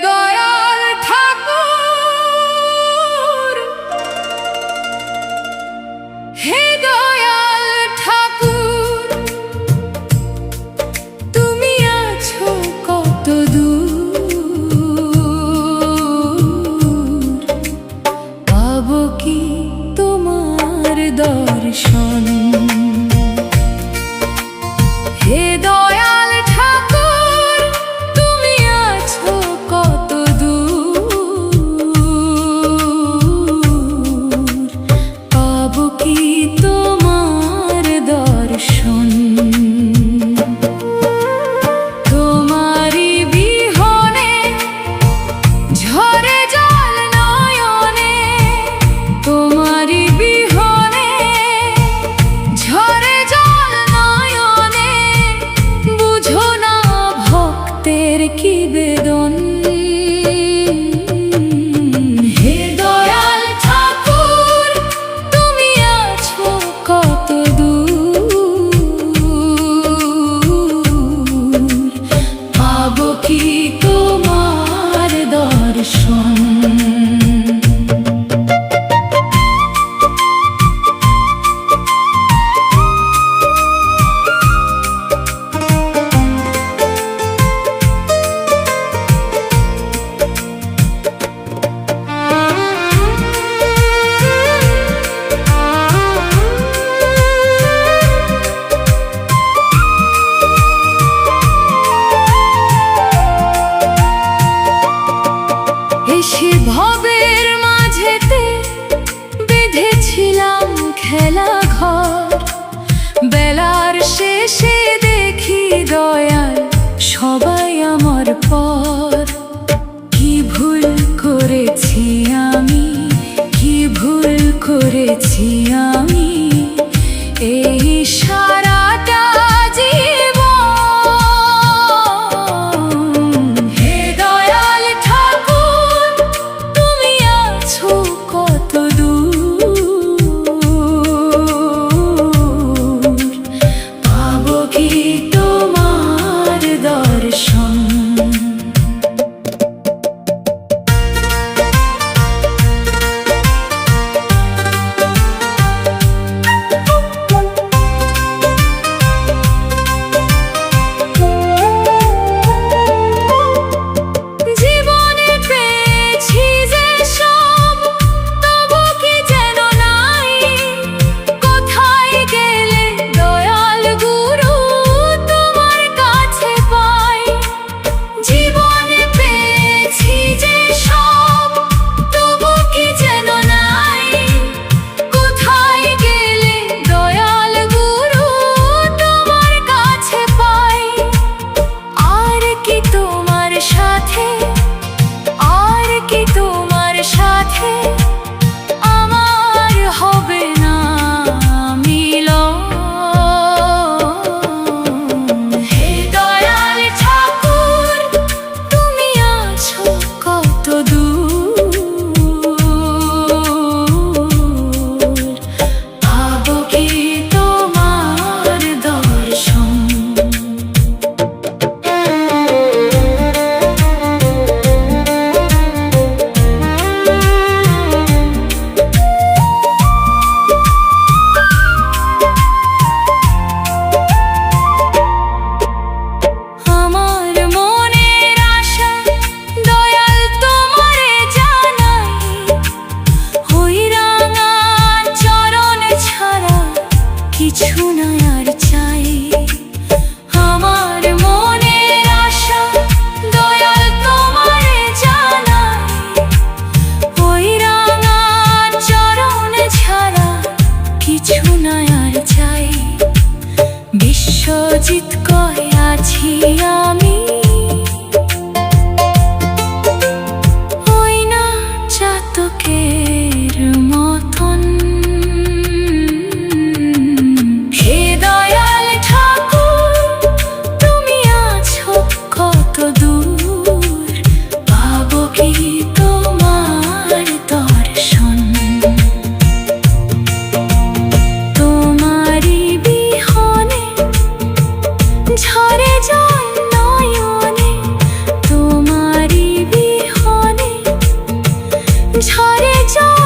দয়াল ঠাকুর, হে দয়াল ঠাকুর, তুমি আছো কত দূর, পাবো কি তোমার দর্শন। হে দয়াল ঠাকুর, তুমি আছো কত দূর, পাবো কি তোমার দর্শন। তোমারি বিহনে ঝরে জল নয়নে, তোমারি বিহনে ঝরে জল নয়নে, বুঝো না ভক্তের কি বেদন। হে দয়াল ঠাকুর, তুমি আছো কত দূর, পাবো কি তোমার দর্শন। এসে ভবের মাঝেতে বেঁধেছিলাম খেলা ঘর, বেলার শেষে দেখি দয়াল সবাই আমার পর। কি ভুল করেছি আমি, কি ভুল করেছি আমি, এই সারাটা জীবন। হে দয়াল ঠাকুর, তুমি আছো কত দূর, পাবো কি তোমার দর্শন। জীবনে পেয়েছি যে সব, তবু কি যেন নাই, কোথায় গেলে দয়াল গুরু তোমার কাছে পাই। জীবনে পেয়েছি যে সব, তবু কি যেন নাই, কোথায় গেলে দয়াল গুরু তোমার কাছে পাই। আর কি তোমার সাথে, আর কি তোমার সাথে আমার হবে না মিলন। হে দয়াল ঠাকুর, তুমি আছো কত দূর, পাবো কি তোমার দর্শন। আমার মনের আশা দয়াল তোমারে জানাই, ওই রাঙা চরণ ছাড়া কিছু না আর চাই। আমার মনের আশা দয়াল তোমারে জানাই, ওই রাঙা চরণ ছাড়া কিছু না আর চাই। বিশ্বজিৎ কয় আছি আমি, ওই না চাতকের মতন। হে দয়াল ঠাকুর, তুমি আছো কত দূর, পাবো কি তোমার দর্শন। তোমারি বিহনে ঝড় ঝরে জল